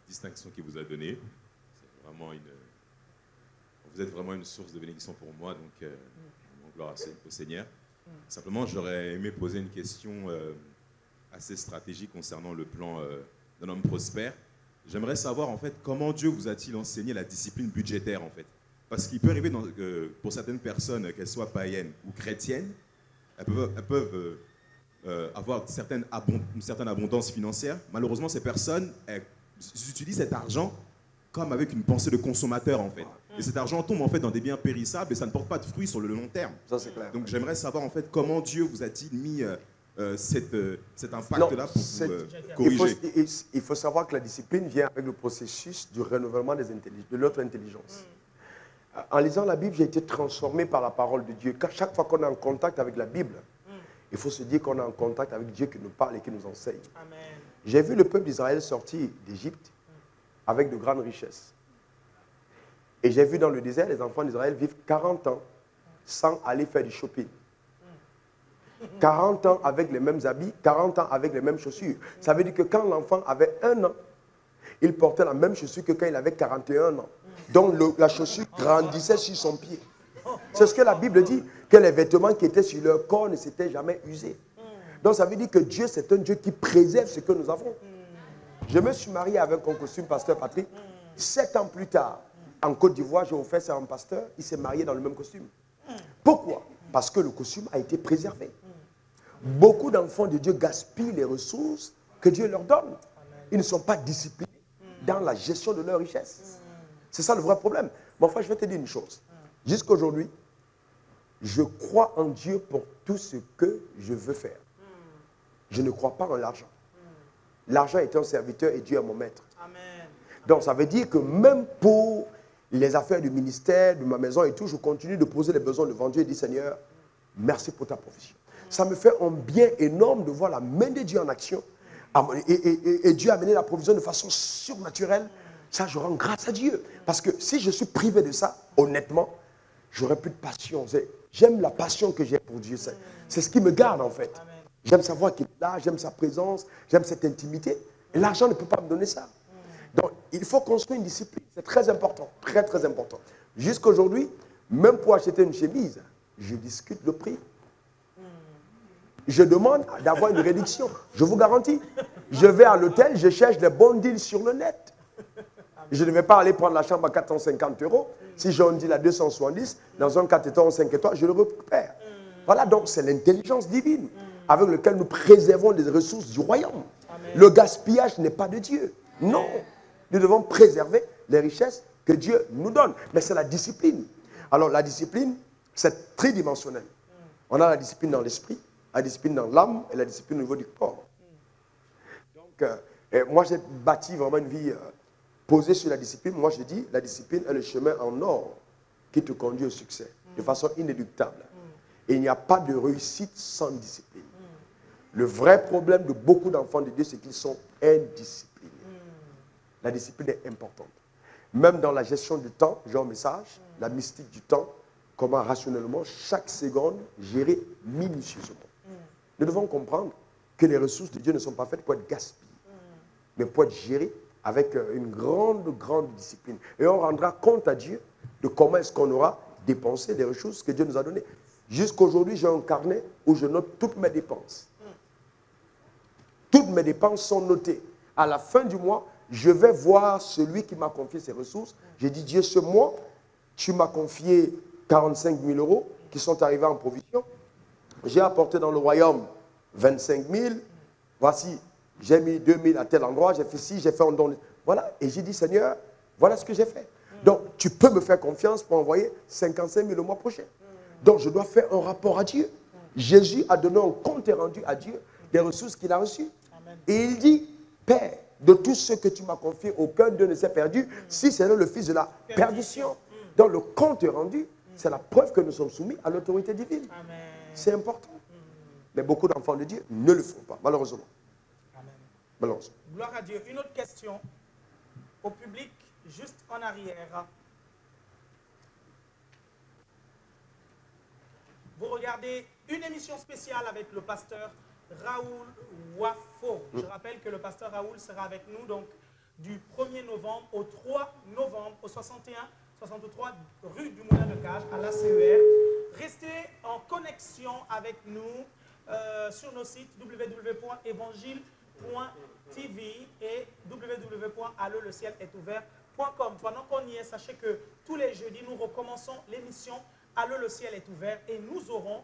distinction qu'il vous a donnée. Vous êtes vraiment une source de bénédiction pour moi, donc gloire au Seigneur. Simplement, j'aurais aimé poser une question assez stratégique concernant le plan d'un homme prospère. J'aimerais savoir, en fait, comment Dieu vous a-t-il enseigné la discipline budgétaire, en fait? Parce qu'il peut arriver pour certaines personnes, qu'elles soient païennes ou chrétiennes, elles peuvent avoir une certaine abondance financière. Malheureusement, ces personnes utilisent cet argent comme avec une pensée de consommateur, en fait. Et cet argent tombe, en fait, dans des biens périssables et ça ne porte pas de fruits sur le long terme. Ça, c'est clair. Donc, j'aimerais savoir, en fait, comment Dieu vous a-t-il mis cet impact-là pour vous corriger. Il faut savoir que la discipline vient avec le processus du renouvellement de notre intelligence. En lisant la Bible, j'ai été transformé par la parole de Dieu. Chaque fois qu'on est en contact avec la Bible, il faut se dire qu'on est en contact avec Dieu qui nous parle et qui nous enseigne. J'ai vu le peuple d'Israël sortir d'Égypte avec de grandes richesses. Et j'ai vu dans le désert, les enfants d'Israël vivent 40 ans sans aller faire du shopping. 40 ans avec les mêmes habits, 40 ans avec les mêmes chaussures. Ça veut dire que quand l'enfant avait 1 an, il portait la même chaussure que quand il avait 41 ans. Donc la chaussure grandissait sur son pied. C'est ce que la Bible dit, que les vêtements qui étaient sur leur corps ne s'étaient jamais usés. Donc ça veut dire que Dieu, c'est un Dieu qui préserve ce que nous avons. Je me suis marié avec un costume, pasteur Patrick. 7 ans plus tard, en Côte d'Ivoire, j'ai offert ça à un pasteur. Il s'est marié dans le même costume. Pourquoi? Parce que le costume a été préservé. Beaucoup d'enfants de Dieu gaspillent les ressources que Dieu leur donne. Ils ne sont pas disciplinés dans la gestion de leur richesse. C'est ça le vrai problème. Mon frère, je vais te dire une chose. Jusqu'à aujourd'hui, je crois en Dieu pour tout ce que je veux faire. Je ne crois pas en l'argent. L'argent est un serviteur et Dieu est mon maître. Donc ça veut dire que même pour les affaires du ministère, de ma maison et tout, je continue de poser les besoins devant Dieu et dire Seigneur, merci pour ta provision. Ça me fait un bien énorme de voir la main de Dieu en action. Et Dieu a amené la provision de façon surnaturelle. Ça, je rends grâce à Dieu. Parce que si je suis privé de ça, honnêtement, j'aurais plus de passion. J'aime la passion que j'ai pour Dieu. C'est ce qui me garde en fait. J'aime savoir qu'il est là, j'aime sa présence, j'aime cette intimité. Et l'argent ne peut pas me donner ça. Donc, il faut construire une discipline. C'est très important, très très important. Jusqu'à aujourd'hui, même pour acheter une chemise, je discute le prix. Je demande d'avoir une réduction. Je vous garantis. Je vais à l'hôtel, je cherche des bons deals sur le net. Je ne vais pas aller prendre la chambre à 450 €. Si j'ai un deal à 270, dans un 4 étoiles ou 5 étoiles, je le récupère. Voilà, donc c'est l'intelligence divine avec laquelle nous préservons les ressources du royaume. Amen. Le gaspillage n'est pas de Dieu. Non. Nous devons préserver les richesses que Dieu nous donne. Mais c'est la discipline. Alors la discipline, c'est tridimensionnel. On a la discipline dans l'esprit, la discipline dans l'âme et la discipline au niveau du corps. Donc, moi j'ai bâti vraiment une vie posée sur la discipline. Moi je dis, la discipline est le chemin en or qui te conduit au succès, de façon inéluctable. Et il n'y a pas de réussite sans discipline. Le vrai problème de beaucoup d'enfants de Dieu, c'est qu'ils sont indisciplinés. La discipline est importante. Même dans la gestion du temps, j'ai un message, la mystique du temps, comment rationnellement, chaque seconde, gérer minutieusement. Nous devons comprendre que les ressources de Dieu ne sont pas faites pour être gaspillées, mais pour être gérées avec une grande, grande discipline. Et on rendra compte à Dieu de comment est-ce qu'on aura dépensé les ressources que Dieu nous a données. Jusqu'aujourd'hui, j'ai un carnet où je note toutes mes dépenses. Toutes mes dépenses sont notées. À la fin du mois, je vais voir celui qui m'a confié ces ressources. J'ai dit, Dieu, ce mois, tu m'as confié 45 000 € qui sont arrivés en provision. J'ai apporté dans le royaume 25 000. Voici, j'ai mis 2 000 à tel endroit, j'ai fait ci, j'ai fait un don. Voilà, et j'ai dit, Seigneur, voilà ce que j'ai fait. Donc, tu peux me faire confiance pour envoyer 55 000 le mois prochain. Donc, je dois faire un rapport à Dieu. Jésus a donné un compte rendu à Dieu des ressources qu'il a reçues. Et il dit, Père, de tout ce que tu m'as confié, aucun d'eux ne s'est perdu, si c'est le fils de la perdition. Donc, le compte rendu, c'est la preuve que nous sommes soumis à l'autorité divine. C'est important. Mais beaucoup d'enfants de Dieu ne le font pas, malheureusement. Malheureusement. Gloire à Dieu. Une autre question au public, juste en arrière. Vous regardez une émission spéciale avec le pasteur Raoul Wafo. Je rappelle que le pasteur Raoul sera avec nous donc du 1er novembre au 3 novembre au 61-63 rue du Moulin de Cage à l'ACER. Restez en connexion avec nous sur nos sites www.évangile.tv et www.allelecielestouvert.com. Pendant qu'on y est, sachez que tous les jeudis, nous recommençons l'émission Allô, le ciel est ouvert et nous aurons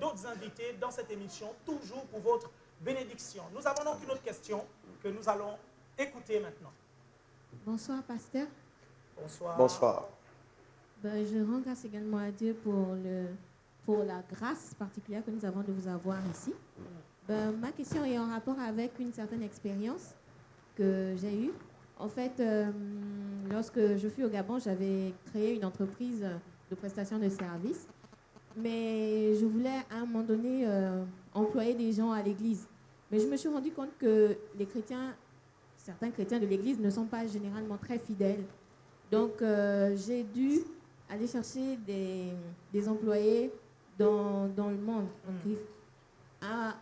d'autres invités dans cette émission, toujours pour votre bénédiction. Nous avons donc une autre question que nous allons écouter maintenant. Bonsoir, pasteur. Bonsoir. Bonsoir. Ben, je rends grâce également à Dieu pour la grâce particulière que nous avons de vous avoir ici. Ben, ma question est en rapport avec une certaine expérience que j'ai eue. En fait, lorsque je fus au Gabon, j'avais créé une entreprise de prestation de services, mais je voulais à un moment donné employer des gens à l'église. Mais je me suis rendu compte que les chrétiens, certains chrétiens de l'église ne sont pas généralement très fidèles. Donc, j'ai dû aller chercher des employés dans le monde. Donc, à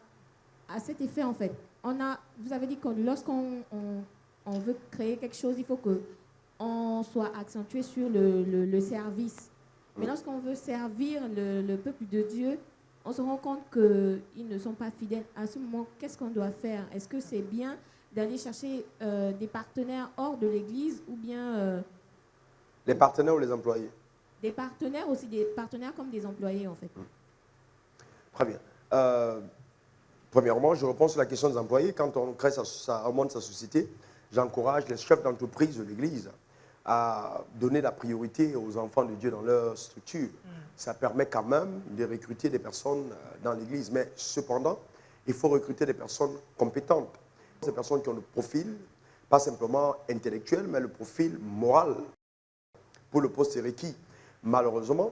cet effet, en fait, vous avez dit que lorsqu'on veut créer quelque chose, il faut qu'on soit accentué sur le service. Mais lorsqu'on veut servir le peuple de Dieu, on se rend compte qu'ils ne sont pas fidèles. À ce moment, qu'est-ce qu'on doit faire? Est-ce que c'est bien d'aller chercher des partenaires hors de l'Église ou bien... Les partenaires ou les employés? Des partenaires aussi, des partenaires comme des employés en fait. Très bien. Premièrement, je réponds sur la question des employés. Quand on crée on monte sa société, j'encourage les chefs d'entreprise de l'Église à donner la priorité aux enfants de Dieu dans leur structure. Ça permet quand même de recruter des personnes dans l'Église. Mais cependant, il faut recruter des personnes compétentes. Des personnes qui ont le profil, pas simplement intellectuel, mais le profil moral pour le poste requis. Malheureusement,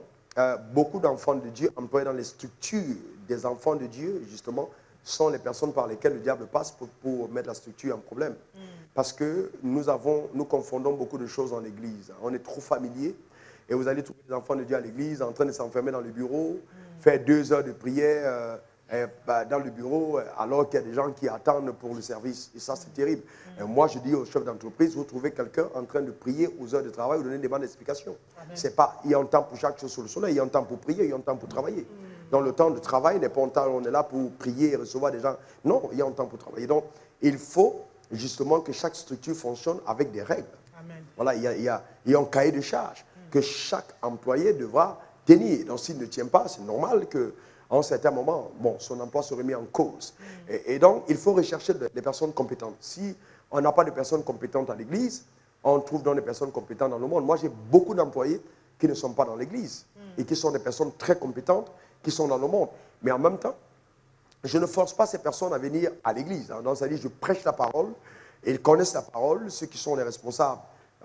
beaucoup d'enfants de Dieu employés dans les structures des enfants de Dieu, justement, sont les personnes par lesquelles le diable passe pour mettre la structure en problème. Parce que nous confondons beaucoup de choses dans l'Église. On est trop familier et vous allez trouver des enfants de Dieu à l'Église en train de s'enfermer dans le bureau, faire 2 heures de prière dans le bureau alors qu'il y a des gens qui attendent pour le service. Et ça, c'est terrible. Et moi, je dis aux chefs d'entreprise, vous trouvez quelqu'un en train de prier aux heures de travail, vous donnez des bonnes explications. C'est pas, il y a un temps pour chaque chose sur le soleil, il y a un temps pour prier, il y a un temps pour travailler. Donc le temps de travail n'est pas un temps où on est là pour prier et recevoir des gens. Non, il y a un temps pour travailler. Donc il faut justement que chaque structure fonctionne avec des règles. Amen. Voilà, il y a un cahier de charges que chaque employé devra tenir. Donc s'il ne tient pas, c'est normal qu'à un certain moment, son emploi serait mis en cause. Et donc il faut rechercher des personnes compétentes. Si on n'a pas de personnes compétentes à l'église, on trouve donc des personnes compétentes dans le monde. Moi, j'ai beaucoup d'employés qui ne sont pas dans l'église et qui sont des personnes très compétentes qui sont dans le monde. Mais en même temps, je ne force pas ces personnes à venir à l'église. Donc, c'est-à-dire, je prêche la parole, et ils connaissent la parole, ceux qui sont les responsables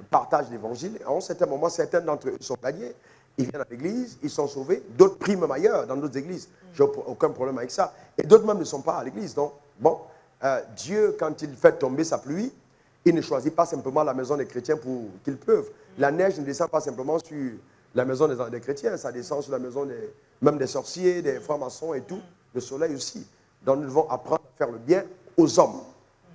partagent l'évangile. Et à un certain moment, certains d'entre eux sont gagnés, ils viennent à l'église, ils sont sauvés, d'autres prient même ailleurs, dans d'autres églises. Je n'ai aucun problème avec ça. Et d'autres même ne sont pas à l'église. Donc, Dieu, quand il fait tomber sa pluie, il ne choisit pas simplement la maison des chrétiens pour qu'ils peuvent. La neige ne descend pas simplement sur la maison des chrétiens, ça descend sur la maison même des sorciers, des francs-maçons et tout, le soleil aussi. Donc nous devons apprendre à faire le bien aux hommes,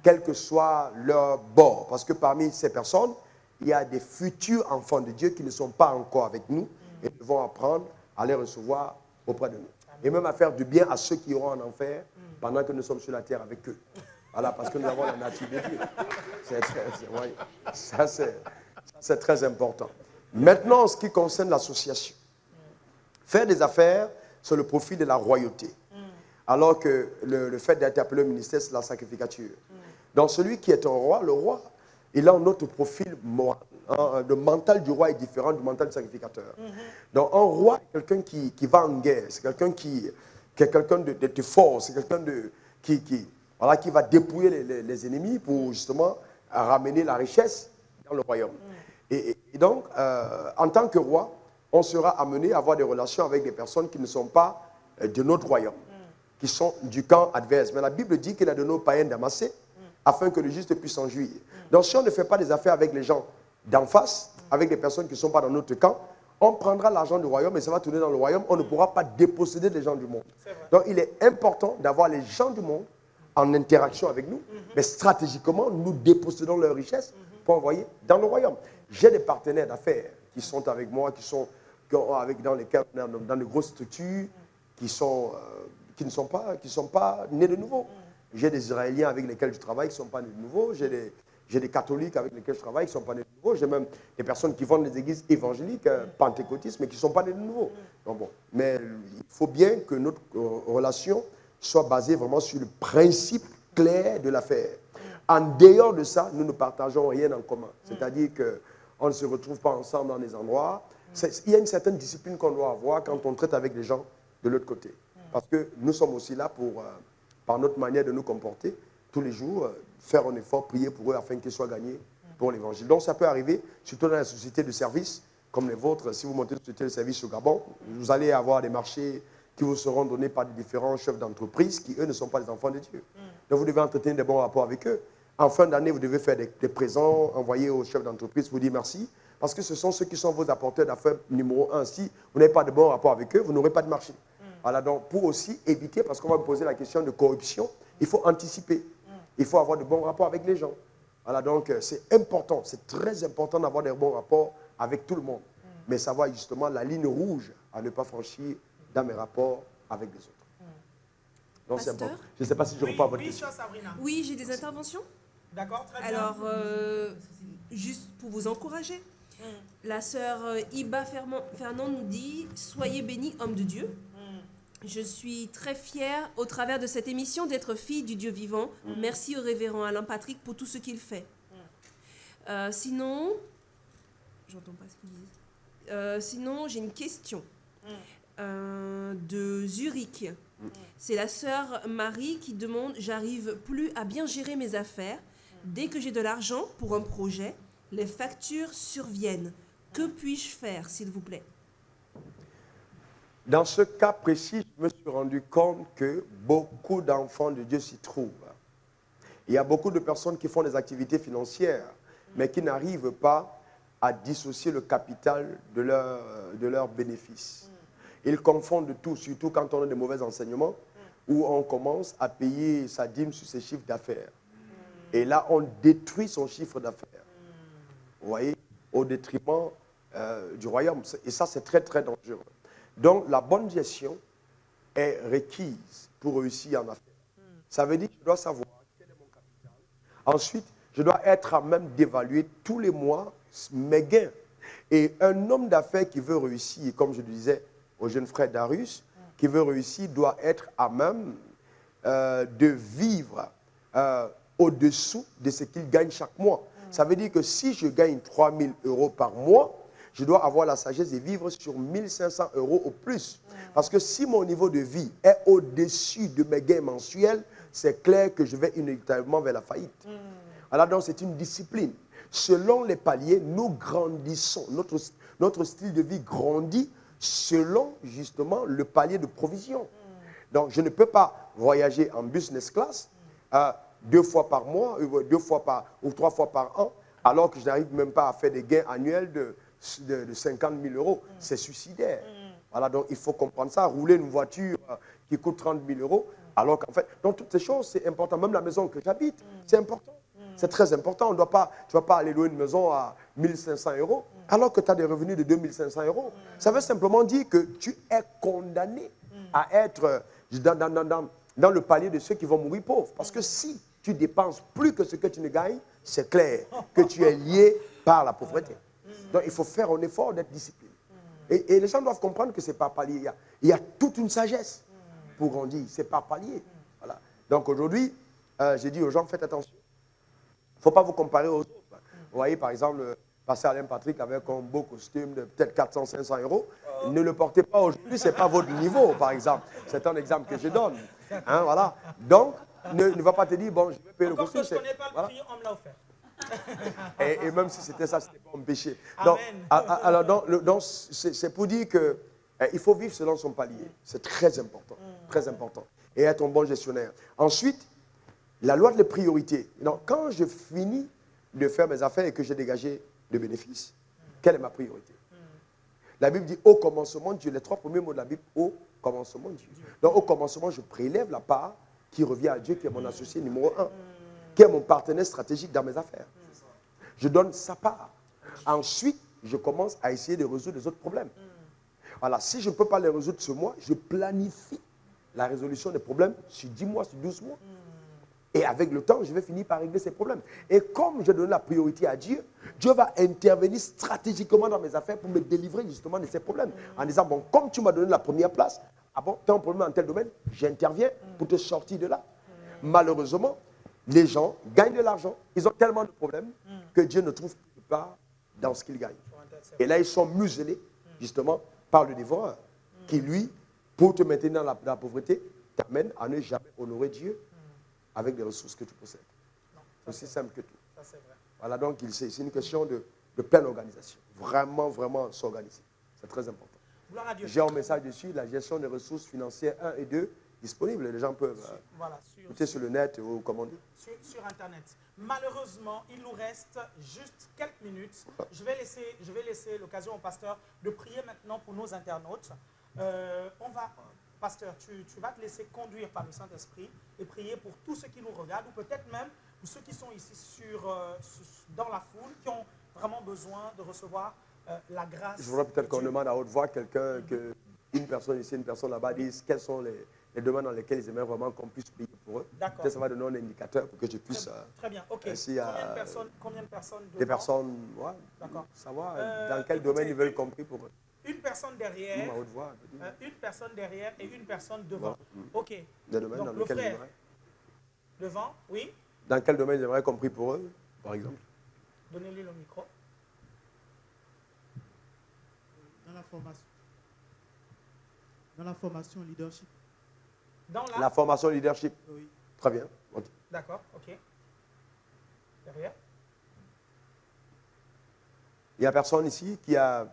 quel que soit leur bord. Parce que parmi ces personnes, il y a des futurs enfants de Dieu qui ne sont pas encore avec nous et nous devons apprendre à les recevoir auprès de nous. Et même à faire du bien à ceux qui iront en enfer pendant que nous sommes sur la terre avec eux. Voilà, parce que nous avons la nature de Dieu. C'est très important. Maintenant, en ce qui concerne l'association, faire des affaires, c'est le profil de la royauté. Alors que le fait d'être appelé au ministère, c'est la sacrificature. Donc celui qui est un roi, le roi, il a un autre profil moral. Le mental du roi est différent du mental du sacrificateur. Donc un roi est quelqu'un qui va en guerre, c'est quelqu'un qui est quelqu'un de fort, c'est quelqu'un qui va dépouiller les ennemis pour justement ramener la richesse dans le royaume. Et donc, en tant que roi, on sera amené à avoir des relations avec des personnes qui ne sont pas de notre royaume, qui sont du camp adverse. Mais la Bible dit qu'il a donné aux païens d'amasser afin que le juste puisse en jouir. Donc, si on ne fait pas des affaires avec les gens d'en face, avec des personnes qui ne sont pas dans notre camp, on prendra l'argent du royaume et ça va tourner dans le royaume. On ne pourra pas déposséder les gens du monde. Donc, il est important d'avoir les gens du monde en interaction avec nous, mais stratégiquement, nous dépossédons leur richesse pour envoyer dans le royaume. J'ai des partenaires d'affaires qui sont avec moi, dans lesquels, dans de grosses structures, qui ne sont pas nés de nouveau. J'ai des Israéliens avec lesquels je travaille qui ne sont pas nés de nouveau. J'ai des catholiques avec lesquels je travaille qui ne sont pas nés de nouveau. J'ai même des personnes qui vendent des églises évangéliques, pentecôtistes, mais qui ne sont pas nés de nouveau. Donc bon, mais il faut bien que notre relation soit basée vraiment sur le principe clair de l'affaire. En dehors de ça, nous ne partageons rien en commun. C'est-à-dire qu'on ne se retrouve pas ensemble dans des endroits. Il y a une certaine discipline qu'on doit avoir quand on traite avec les gens de l'autre côté. Parce que nous sommes aussi là pour, par notre manière de nous comporter, tous les jours, faire un effort, prier pour eux afin qu'ils soient gagnés pour l'évangile. Donc ça peut arriver, surtout dans les sociétés de services comme les vôtres. Si vous montez une société de services au Gabon, vous allez avoir des marchés qui vous seront donnés par des différents chefs d'entreprise qui, eux, ne sont pas des enfants de Dieu. Donc vous devez entretenir des bons rapports avec eux. En fin d'année, vous devez faire des présents, envoyer aux chefs d'entreprise pour dire merci, parce que ce sont ceux qui sont vos apporteurs d'affaires numéro 1. Si vous n'avez pas de bons rapports avec eux, vous n'aurez pas de marché. Voilà, donc pour aussi éviter, parce qu'on va me poser la question de corruption, il faut anticiper. Il faut avoir de bons rapports avec les gens. Voilà, donc c'est important, c'est très important d'avoir des bons rapports avec tout le monde. Mais savoir justement la ligne rouge à ne pas franchir dans mes rapports avec les autres. Donc c'est important. Je ne sais pas si je réponds à votre question. Oui, j'ai des interventions. D'accord, très bien. Alors, juste pour vous encourager, la sœur Iba Fernand nous dit « Soyez bénis, homme de Dieu ». Je suis très fière, au travers de cette émission, d'être fille du Dieu vivant. Merci au révérend Alain Patrick pour tout ce qu'il fait. Sinon, j'entends pas ce qu'il dit. Sinon, j'ai une question de Zurich. C'est la sœur Marie qui demande « J'arrive plus à bien gérer mes affaires. Dès que j'ai de l'argent pour un projet, les factures surviennent. Que puis-je faire, s'il vous plaît ?» Dans ce cas précis, je me suis rendu compte que beaucoup d'enfants de Dieu s'y trouvent. Il y a beaucoup de personnes qui font des activités financières, mais qui n'arrivent pas à dissocier le capital de leurs bénéfices. Ils confondent tout, surtout quand on a de mauvais enseignements, où on commence à payer sa dîme sur ses chiffres d'affaires. Et là, on détruit son chiffre d'affaires. Vous voyez, au détriment du royaume. Et ça, c'est très, très dangereux. Donc, la bonne gestion est requise pour réussir en affaires. Ça veut dire que je dois savoir quel est mon capital. Ensuite, je dois être à même d'évaluer tous les mois mes gains. Et un homme d'affaires qui veut réussir, comme je le disais au jeune frère Darius, qui veut réussir doit être à même de vivre au-dessous de ce qu'il gagne chaque mois. Ça veut dire que si je gagne 3 000 € par mois, je dois avoir la sagesse de vivre sur 1 500 € au plus. Parce que si mon niveau de vie est au-dessus de mes gains mensuels, c'est clair que je vais inévitablement vers la faillite. Alors donc c'est une discipline. Selon les paliers, nous grandissons. Notre style de vie grandit selon justement le palier de provision. Donc je ne peux pas voyager en business class 2 fois par mois, 2 fois ou 3 fois par an, alors que je n'arrive même pas à faire des gains annuels de 50 000 €. C'est suicidaire. Voilà, donc il faut comprendre ça. Rouler une voiture qui coûte 30 000 €, alors qu'en fait, dans toutes ces choses, c'est important. Même la maison que j'habite, c'est important. C'est très important. Tu ne vas pas aller louer une maison à 1 500 €, alors que tu as des revenus de 2 500 €. Ça veut simplement dire que tu es condamné à être dans le palier de ceux qui vont mourir pauvres. Parce que si tu dépenses plus que ce que tu ne gagnes, c'est clair que tu es lié par la pauvreté. Donc il faut faire un effort d'être discipliné. Et les gens doivent comprendre que ce n'est pas palier. Il y a toute une sagesse pour grandir. Ce n'est pas palier. Voilà. Donc aujourd'hui, j'ai dit aux gens, faites attention. Il ne faut pas vous comparer aux autres. Vous voyez, par exemple, passer Alain Patrick avec un beau costume de peut-être 400-500 €. Ne le portez pas aujourd'hui, ce n'est pas votre niveau, par exemple. C'est un exemple que je donne. Hein, voilà. Donc, ne va pas te dire, bon, je vais payer le costume. Encore que je ne connais pas le prix, on me l'a offert. Et même si c'était ça, ce n'était pas un péché. Donc, alors, donc c'est pour dire qu'il faut vivre selon son palier. C'est très important. Très important. Et être un bon gestionnaire. Ensuite, la loi de les priorités. Donc, quand je finis de faire mes affaires et que j'ai dégagé de bénéfices, quelle est ma priorité? La Bible dit au commencement Dieu. Les 3 premiers mots de la Bible, au commencement Dieu. Donc, au commencement, je prélève la part qui revient à Dieu, qui est mon associé numéro 1. Qui est mon partenaire stratégique dans mes affaires. Je donne sa part. Ensuite, je commence à essayer de résoudre les autres problèmes. Voilà, si je ne peux pas les résoudre ce mois, je planifie la résolution des problèmes sur 10 mois, sur 12 mois. Et avec le temps, je vais finir par régler ces problèmes. Et comme je donne la priorité à Dieu, Dieu va intervenir stratégiquement dans mes affaires pour me délivrer justement de ces problèmes. En disant, bon, comme tu m'as donné la première place, ah bon, tu as un problème dans tel domaine, j'interviens pour te sortir de là. Malheureusement, les gens gagnent de l'argent, ils ont tellement de problèmes que Dieu ne trouve pas dans ce qu'ils gagnent. Et là, ils sont muselés, justement, par le dévoreur, qui lui, pour te maintenir dans la pauvreté, t'amène à ne jamais honorer Dieu avec les ressources que tu possèdes. C'est aussi simple que tout. Ça, c'est vrai. Voilà, donc c'est une question de pleine organisation. Vraiment, vraiment s'organiser. C'est très important. Gloire à Dieu. J'ai un message dessus, la gestion des ressources financières 1 et 2, disponible. Les gens peuvent Voilà, écouter sur le net ou comment dire. Sur Internet. Malheureusement, il nous reste juste quelques minutes. Je vais laisser l'occasion au pasteur de prier maintenant pour nos internautes. Pasteur, tu vas te laisser conduire par le Saint-Esprit et prier pour tous ceux qui nous regardent ou peut-être même pour ceux qui sont ici dans la foule, qui ont vraiment besoin de recevoir la grâce. Je voudrais peut-être qu'on demande à haute voix quelqu'un, une personne ici, une personne là-bas, disent quelles sont les demandes dans lesquelles ils aimeraient vraiment qu'on puisse prier pour eux. D'accord. Peut-être ça va donner un indicateur pour que je puisse... Très bien, ok. Ainsi, combien de personnes devant? Des personnes, ouais, D'accord. savoir dans quel domaine ils veulent compris pour eux. Une personne derrière, À haute voix. une personne derrière et une personne devant. Ok. Des domaines Donc, dans le lesquels ils frère aimeraient. devant, oui. Dans quel domaine ils aimeraient compris pour eux, par exemple? Donnez-lui le micro. Dans la formation. Dans la formation leadership. Dans La formation leadership. Oui. Très bien. Ok. D'accord, ok. Derrière. Il n'y a personne ici qui a...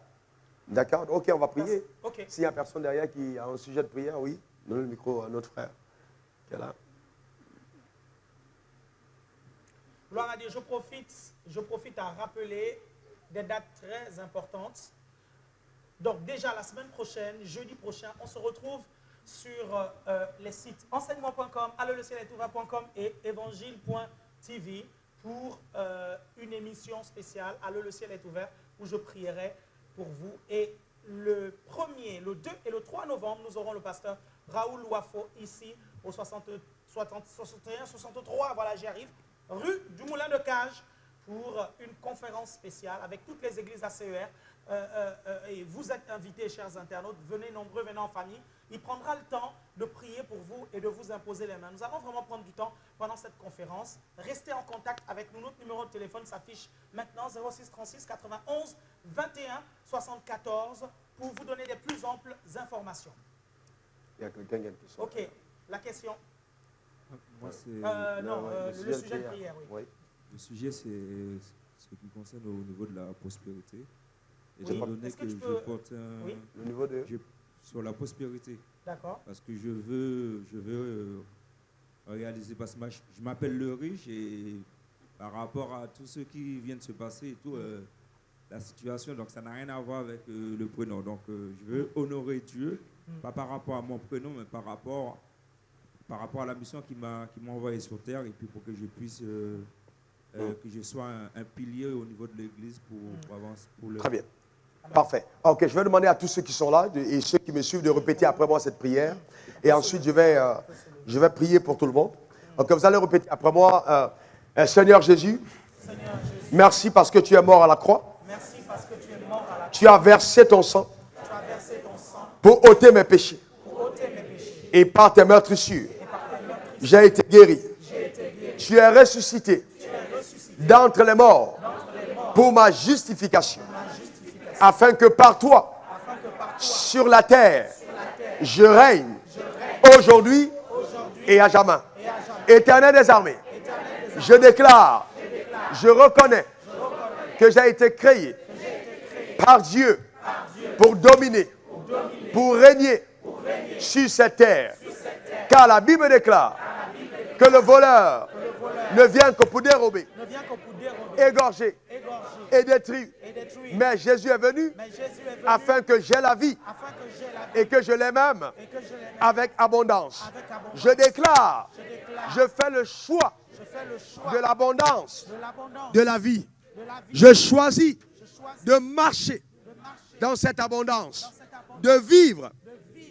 D'accord, ok, on va prier. Ok. S'il y a personne derrière qui a un sujet de prière, oui, donnez le micro à notre frère qui est là. Gloire à Dieu, je profite à rappeler des dates très importantes. Donc déjà la semaine prochaine, jeudi prochain, on se retrouve sur les sites enseignement.com, allelecielestouvert.com et évangile.tv pour une émission spéciale, Allô le ciel est ouvert, où je prierai pour vous. Et le 1er, le 2 et le 3 novembre, nous aurons le pasteur Raoul Wafo ici au 61-63, voilà j'y arrive, rue du Moulin de Cage pour une conférence spéciale avec toutes les églises ACER. Et vous êtes invités, chers internautes, venez nombreux, venez en famille. Il prendra le temps de prier pour vous et de vous imposer les mains. Nous allons vraiment prendre du temps pendant cette conférence. Restez en contact avec nous. Notre numéro de téléphone s'affiche maintenant 06 36 91 21 74 pour vous donner des plus amples informations. Il y a quelqu'un qui a une question. Ok, la question. Moi, c'est... Le sujet de prière, oui. Oui. Le sujet, c'est ce qui me concerne au niveau de la prospérité. Oui. Étant donné Est-ce que que tu je peux- porte un... Oui. Le niveau de... sur la prospérité. D'accord. Parce que je veux réaliser, parce que je m'appelle le riche et par rapport à tout ce qui vient de se passer et tout, la situation, donc ça n'a rien à voir avec le prénom. Donc je veux honorer Dieu, pas par rapport à mon prénom, mais par rapport à la mission qu'il m'a envoyée sur terre et puis pour que je puisse, que je sois un pilier au niveau de l'église pour avancer. Pour le... Très bien. Parfait. Ok, je vais demander à tous ceux qui sont là et ceux qui me suivent de répéter après moi cette prière. Et ensuite, je vais prier pour tout le monde. Ok, vous allez répéter après moi. Seigneur Jésus, merci parce que tu es mort à la croix. Merci parce que tu es mort à la croix. Tu as versé ton sang Tu as versé ton sang pour ôter mes péchés. pour ôter mes péchés. Et par tes meurtrissures, j'ai été guéri. Tu es ressuscité d'entre les morts pour ma justification. Afin que par toi, sur la terre, je règne aujourd'hui et à jamais. Éternel des armées, je déclare, je reconnais que j'ai été créé par Dieu pour dominer, pour régner sur cette terre. Car la Bible déclare que le voleur ne vient que pour dérober, Ne viens qu'au pour dérober, égorger égorger et détruire. et détruire. Mais Jésus est venu Mais Jésus est venu afin que j'ai la vie afin que j'ai la vie et que je l'aime même et que je l'aime avec abondance. avec abondance. Je déclare, Je déclare, je fais le choix je fais le choix de l'abondance de l'abondance de la vie. Je choisis de marcher dans cette abondance, de vivre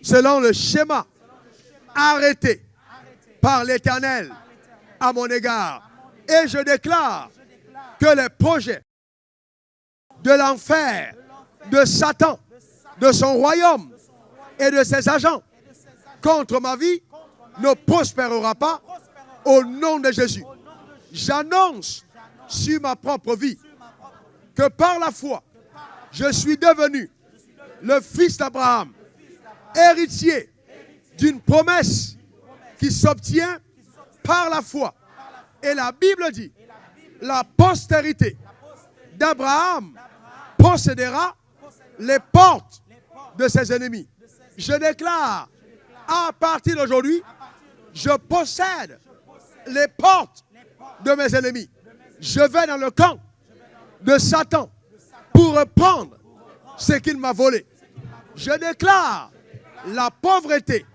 selon le schéma arrêté par l'Éternel à mon égard. Et je déclare que les projets de l'enfer, de Satan, de son royaume et de ses agents contre ma vie ne prospérera pas au nom de Jésus. J'annonce sur ma propre vie que par la foi, je suis devenu le fils d'Abraham, héritier d'une promesse qui s'obtient par la foi. Et la Bible dit, la postérité d'Abraham possédera les portes de ses ennemis. Je déclare, à partir d'aujourd'hui, je possède les portes de mes ennemis. Je vais dans le camp de Satan pour reprendre ce qu'il m'a volé. Je déclare, la pauvreté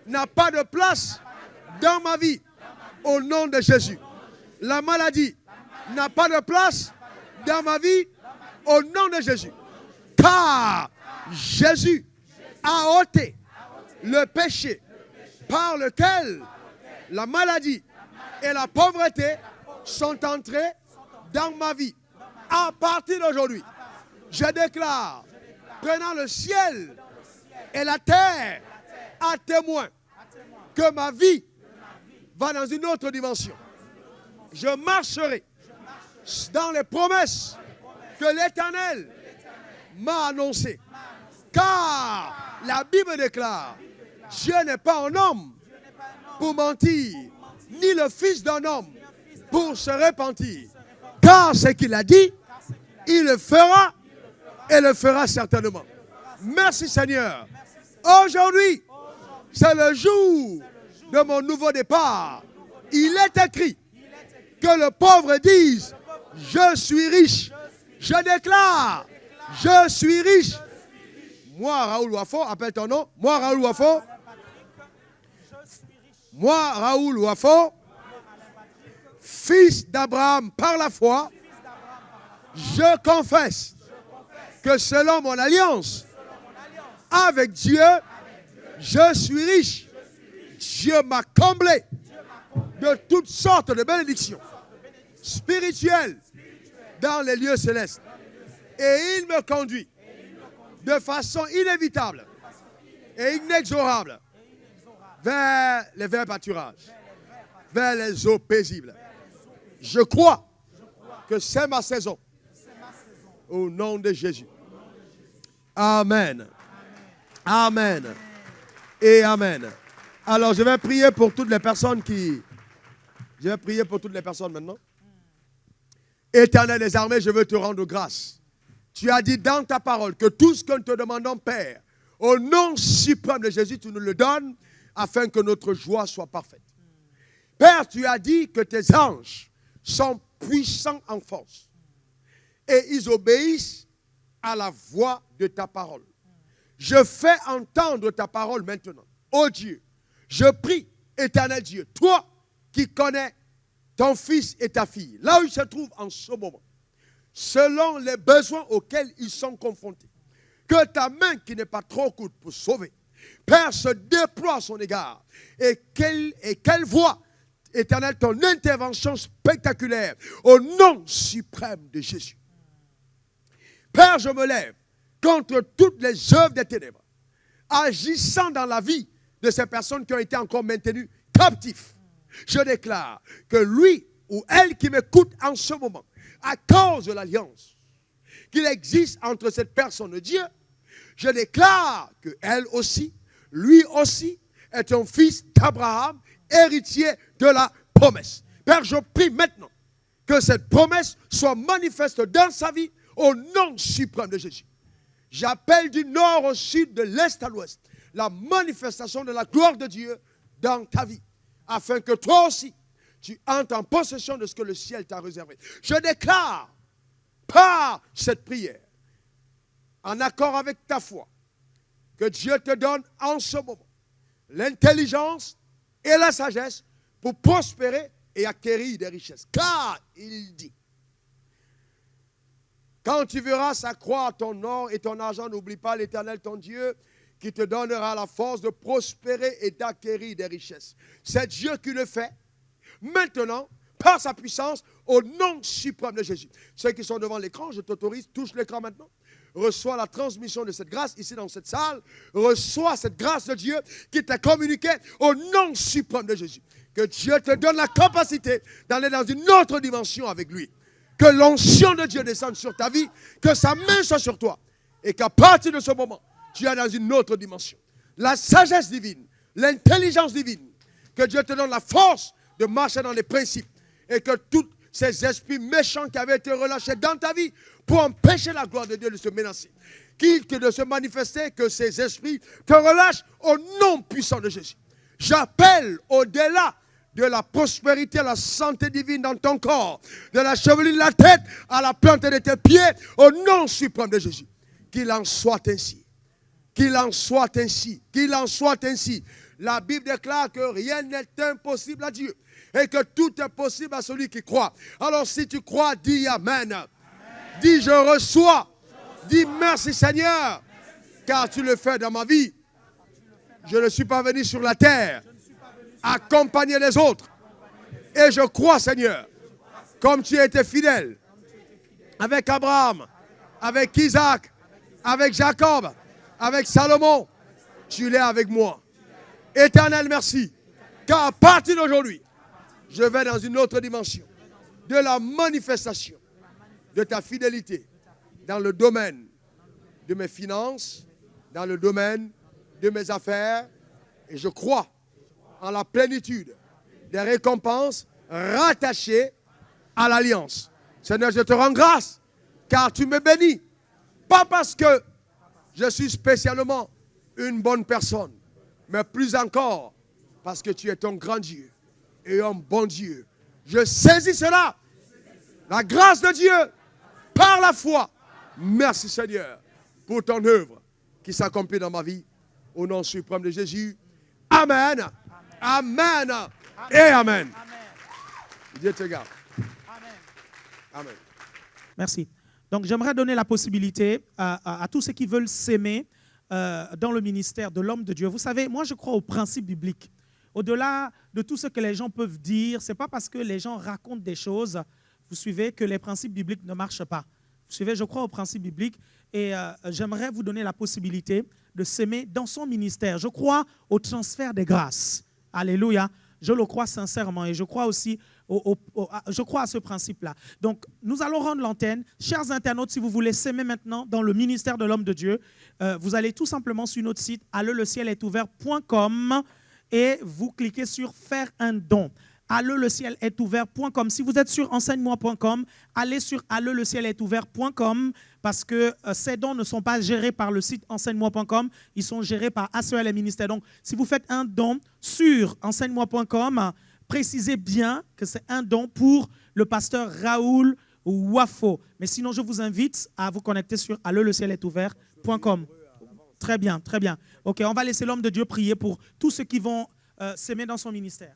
n'a pas de place dans ma vie au nom de Jésus. La maladie n'a pas de place dans ma vie au nom de Jésus. Car Jésus a ôté le péché par lequel la maladie et la pauvreté sont entrées dans ma vie. À partir d'aujourd'hui, je déclare, prenant le ciel et la terre à témoin, que ma vie va dans une autre dimension. Je marcherai dans les promesses que l'Éternel m'a annoncées. Car la Bible déclare, Dieu n'est pas un homme pour mentir, ni le fils d'un homme pour se repentir. Car ce qu'il a dit, il le fera et le fera certainement. Merci Seigneur. Aujourd'hui, c'est le jour de mon nouveau départ. Il est écrit que le pauvre dise, je suis riche. Je déclare, je suis riche. Moi, Raoul Wafo, appelle ton nom. Moi, Raoul Wafo. Moi, Raoul Wafo, fils d'Abraham par la foi, je confesse que selon mon alliance avec Dieu, je suis riche. Dieu m'a comblé de toutes sortes de bénédictions spirituelles dans les lieux célestes. Et il me conduit de façon inévitable et inexorable vers les verts pâturages, vers les eaux paisibles. Je crois que c'est ma saison. Au nom de Jésus. Amen. Amen. Et amen. Alors, je vais prier pour toutes les personnes qui... Je vais prier pour toutes les personnes maintenant. Éternel des armées, je veux te rendre grâce. Tu as dit dans ta parole que tout ce que nous te demandons, Père, au nom suprême de Jésus, tu nous le donnes afin que notre joie soit parfaite. Père, tu as dit que tes anges sont puissants en force et ils obéissent à la voix de ta parole. Je fais entendre ta parole maintenant. Oh Dieu, je prie, éternel Dieu, toi qui connais ton fils et ta fille, là où ils se trouvent en ce moment, selon les besoins auxquels ils sont confrontés, que ta main qui n'est pas trop courte pour sauver, Père, se déploie à son égard et qu'elle voie, éternel, ton intervention spectaculaire au nom suprême de Jésus. Père, je me lève contre toutes les œuvres des ténèbres, agissant dans la vie de ces personnes qui ont été encore maintenues captives. Je déclare que lui ou elle qui m'écoute en ce moment, à cause de l'alliance qu'il existe entre cette personne et Dieu, je déclare que elle aussi, lui aussi, est un fils d'Abraham, héritier de la promesse. Père, je prie maintenant que cette promesse soit manifeste dans sa vie au nom suprême de Jésus. J'appelle du nord au sud, de l'est à l'ouest, la manifestation de la gloire de Dieu dans ta vie, afin que toi aussi, tu entres en possession de ce que le ciel t'a réservé. Je déclare par cette prière, en accord avec ta foi, que Dieu te donne en ce moment l'intelligence et la sagesse pour prospérer et acquérir des richesses. Car il dit, Quand tu verras s'accroître ton or et ton argent, n'oublie pas l'Éternel, ton Dieu, qui te donnera la force de prospérer et d'acquérir des richesses. C'est Dieu qui le fait maintenant, par sa puissance, au nom suprême de Jésus. Ceux qui sont devant l'écran, je t'autorise, touche l'écran maintenant. Reçois la transmission de cette grâce ici dans cette salle. Reçois cette grâce de Dieu qui t'a communiqué au nom suprême de Jésus. Que Dieu te donne la capacité d'aller dans une autre dimension avec lui. Que l'onction de Dieu descende sur ta vie, que sa main soit sur toi. Et qu'à partir de ce moment, tu es dans une autre dimension. La sagesse divine, l'intelligence divine. Que Dieu te donne la force de marcher dans les principes. Et que tous ces esprits méchants qui avaient été relâchés dans ta vie pour empêcher la gloire de Dieu de se menacer, de se manifester, que ces esprits te relâchent au nom puissant de Jésus. J'appelle au-delà de la prospérité, la santé divine dans ton corps, de la chevelure de la tête à la plante de tes pieds, au nom suprême de Jésus. Qu'il en soit ainsi. Qu'il en soit ainsi. Qu'il en soit ainsi. La Bible déclare que rien n'est impossible à Dieu et que tout est possible à celui qui croit. Alors si tu crois, dis Amen. Amen. Dis je reçois. Dis merci Seigneur, car tu le fais dans ma vie. Je ne suis pas venu sur la terre accompagner les autres. Et je crois Seigneur, comme tu as été fidèle avec Abraham, avec Isaac, avec Jacob, avec Salomon, tu l'es avec moi. Éternel, merci. Car à partir d'aujourd'hui, je vais dans une autre dimension de la manifestation de ta fidélité dans le domaine de mes finances, dans le domaine de mes affaires. Et je crois en la plénitude des récompenses rattachées à l'alliance. Seigneur, je te rends grâce car tu me bénis. Pas parce que je suis spécialement une bonne personne, mais plus encore parce que tu es un grand Dieu et un bon Dieu. Je saisis cela, la grâce de Dieu, par la foi. Merci Seigneur pour ton œuvre qui s'accomplit dans ma vie. Au nom suprême de Jésus. Amen. Amen. Et Amen. Dieu te garde. Amen. Merci. Donc j'aimerais donner la possibilité à tous ceux qui veulent s'aimer dans le ministère de l'homme de Dieu. Vous savez, moi je crois au principe biblique. Au-delà de tout ce que les gens peuvent dire, ce n'est pas parce que les gens racontent des choses, vous suivez, que les principes bibliques ne marchent pas. Vous suivez, je crois au principe biblique et j'aimerais vous donner la possibilité de s'aimer dans son ministère. Je crois au transfert des grâces. Alléluia. Je le crois sincèrement et je crois aussi je crois à ce principe-là. Donc, nous allons rendre l'antenne. Chers internautes, si vous voulez s'aimer maintenant dans le ministère de l'homme de Dieu, vous allez tout simplement sur notre site allelecielest-ouvert.com et vous cliquez sur faire un don. allelecielest-ouvert.com. Si vous êtes sur enseigne-moi.com, allez sur allelecielest-ouvert.com parce que ces dons ne sont pas gérés par le site enseigne-moi.com, ils sont gérés par ACEL et Ministère. Donc, si vous faites un don sur enseigne-moi.com, précisez bien que c'est un don pour le pasteur Raoul Wafo. Mais sinon, je vous invite à vous connecter sur allelecielest-ouvert.com. Très bien, très bien. Ok, on va laisser l'homme de Dieu prier pour tous ceux qui vont s'aimer dans son ministère.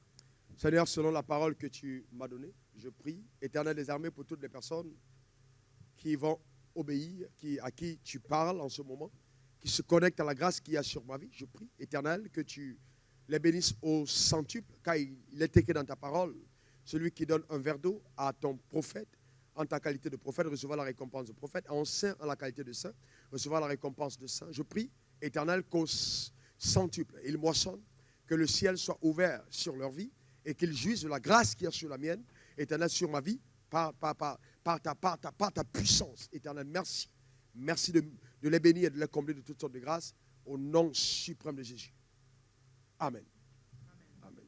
Seigneur, selon la parole que tu m'as donnée, je prie, Éternel des armées, pour toutes les personnes qui vont obéir, à qui tu parles en ce moment, qui se connectent à la grâce qu'il y a sur ma vie. Je prie, Éternel, que tu les bénisses au centuple, car il est écrit dans ta parole, celui qui donne un verre d'eau à ton prophète, en ta qualité de prophète, recevra la récompense de prophète, en saint, en la qualité de saint, recevra la récompense de saint. Je prie, Éternel, qu'au centuple, il moissonne, que le ciel soit ouvert sur leur vie, et qu'ils jouissent de la grâce qui est sur la mienne, Éternel, sur ma vie, par ta puissance. Éternel, merci. Merci de les bénir et de les combler de toutes sortes de grâces, au nom suprême de Jésus. Amen. Amen.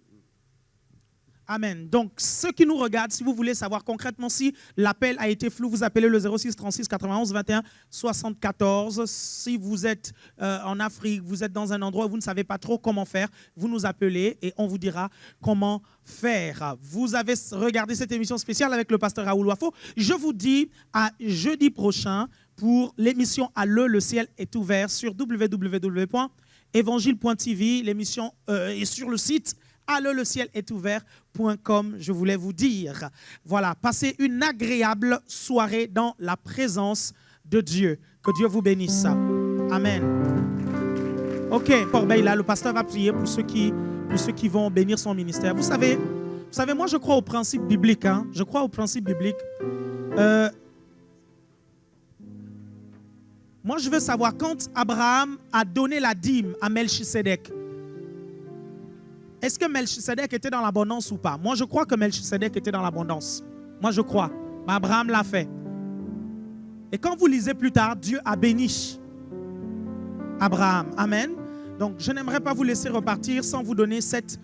Amen. Donc, ceux qui nous regardent, si vous voulez savoir concrètement si l'appel a été flou, vous appelez le 06 36 91 21 74. Si vous êtes en Afrique, vous êtes dans un endroit où vous ne savez pas trop comment faire, vous nous appelez et on vous dira comment faire. Vous avez regardé cette émission spéciale avec le pasteur Raoul Wafo. Je vous dis à jeudi prochain pour l'émission Alleux, le ciel est ouvert sur www.évangile.tv. L'émission est sur le site allelecielestOuvert.com, je voulais vous dire. Voilà, passez une agréable soirée dans la présence de Dieu. Que Dieu vous bénisse. Amen. Ok, là, le pasteur va prier pour ceux qui vont bénir son ministère. Vous savez, moi je crois au principe biblique. Hein? Je crois au principe biblique. Moi je veux savoir, quand Abraham a donné la dîme à Melchisédek, est-ce que Melchisédek était dans l'abondance ou pas? Moi je crois que Melchisédek était dans l'abondance. Moi je crois. Mais Abraham l'a fait. Et quand vous lisez plus tard, Dieu a béni Abraham. Amen. Donc, je n'aimerais pas vous laisser repartir sans vous donner cette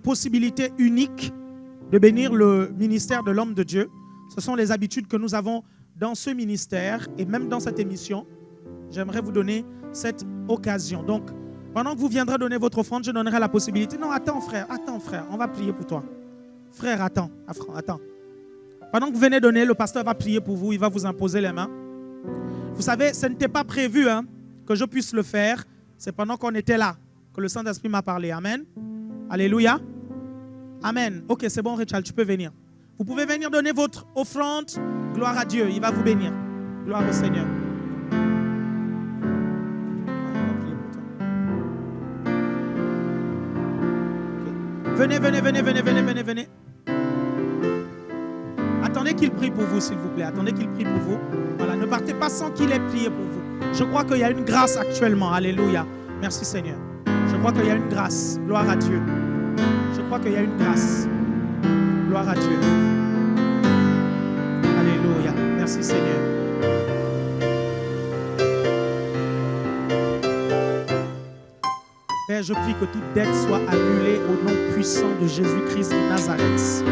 possibilité unique de bénir le ministère de l'homme de Dieu. Ce sont les habitudes que nous avons dans ce ministère et même dans cette émission. J'aimerais vous donner cette occasion. Donc, pendant que vous viendrez donner votre offrande, je donnerai la possibilité. Non, attends frère, on va prier pour toi. Frère, attends. Pendant que vous venez donner, le pasteur va prier pour vous, il va vous imposer les mains. Vous savez, ce n'était pas prévu que je puisse le faire. C'est pendant qu'on était là que le Saint-Esprit m'a parlé. Amen. Alléluia. Amen. Ok, c'est bon, Richard, tu peux venir. Vous pouvez venir donner votre offrande. Gloire à Dieu, il va vous bénir. Gloire au Seigneur. Okay. Venez. Attendez qu'il prie pour vous, s'il vous plaît. Attendez qu'il prie pour vous. Voilà, ne partez pas sans qu'il ait prié pour vous. Je crois qu'il y a une grâce actuellement. Alléluia. Merci Seigneur. Je crois qu'il y a une grâce. Gloire à Dieu. Je crois qu'il y a une grâce. Gloire à Dieu. Alléluia. Merci Seigneur. Père, je prie que toute dette soit annulée au nom puissant de Jésus-Christ de Nazareth.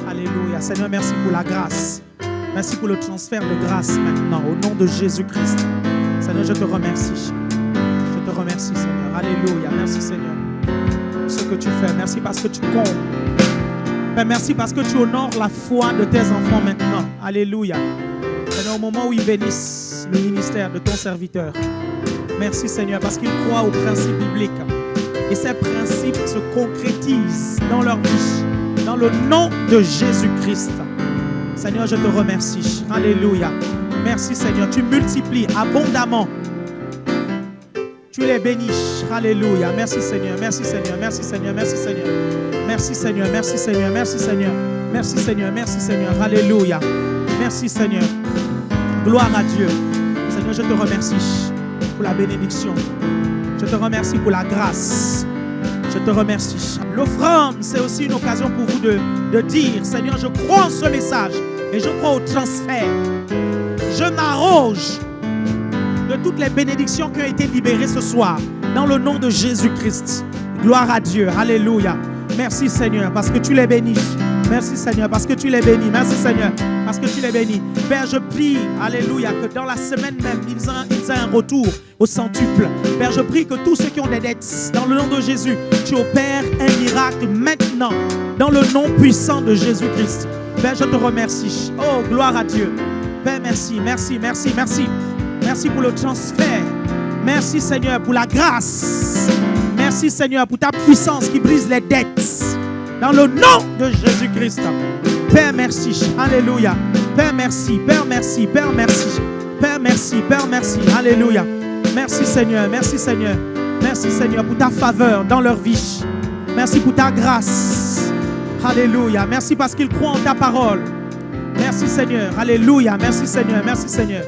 Alléluia. Seigneur, merci pour la grâce. Merci pour le transfert de grâce maintenant, au nom de Jésus-Christ. Seigneur, je te remercie. Je te remercie, Seigneur. Alléluia. Merci, Seigneur, pour ce que tu fais. Merci parce que tu combles. Père, merci parce que tu honores la foi de tes enfants maintenant. Alléluia. Seigneur, au moment où ils bénissent le ministère de ton serviteur. Merci, Seigneur, parce qu'ils croient aux principes bibliques. Et ces principes se concrétisent dans leur vie. Dans le nom de Jésus-Christ. Seigneur, je te remercie. Alléluia. Merci Seigneur. Tu multiplies abondamment. Tu les bénis. Alléluia. Merci Seigneur. Merci Seigneur. Merci Seigneur. Merci Seigneur. Merci Seigneur. Merci Seigneur. Merci Seigneur. Merci Seigneur. Merci Seigneur. Alléluia. Merci Seigneur. Gloire à Dieu. Seigneur, je te remercie pour la bénédiction. Je te remercie pour la grâce. Je te remercie. L'offrande, c'est aussi une occasion pour vous de dire, Seigneur, je crois en ce message et je crois au transfert. Je m'arroge de toutes les bénédictions qui ont été libérées ce soir dans le nom de Jésus-Christ. Gloire à Dieu. Alléluia. Merci Seigneur parce que tu les bénis. Merci Seigneur parce que tu les bénis. Merci Seigneur parce que tu les bénis. Père, je prie, alléluia, que dans la semaine même, ils aient un retour au centuple. Père, je prie que tous ceux qui ont des dettes, dans le nom de Jésus, tu opères un miracle maintenant, dans le nom puissant de Jésus-Christ. Père, je te remercie. Oh, gloire à Dieu. Père, merci. Merci pour le transfert. Merci Seigneur pour la grâce. Merci Seigneur pour ta puissance qui brise les dettes. Dans le nom de Jésus-Christ. Père, merci. Alléluia. Père, merci. Père, merci. Père, merci. Père, merci. Père, merci. Alléluia. Merci Seigneur. Merci Seigneur. Merci Seigneur pour ta faveur dans leur vie. Merci pour ta grâce. Alléluia. Merci parce qu'ils croient en ta parole. Merci Seigneur. Alléluia. Merci Seigneur. Merci Seigneur.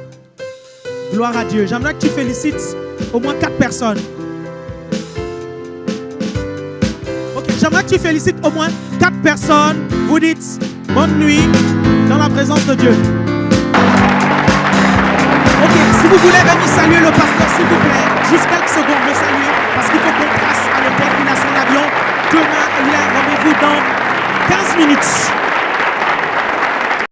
Gloire à Dieu. J'aimerais que tu félicites au moins 4 personnes. J'aimerais que tu félicites au moins 4 personnes. Vous dites bonne nuit dans la présence de Dieu. Ok, si vous voulez venir saluer le pasteur, s'il vous plaît, juste quelques secondes.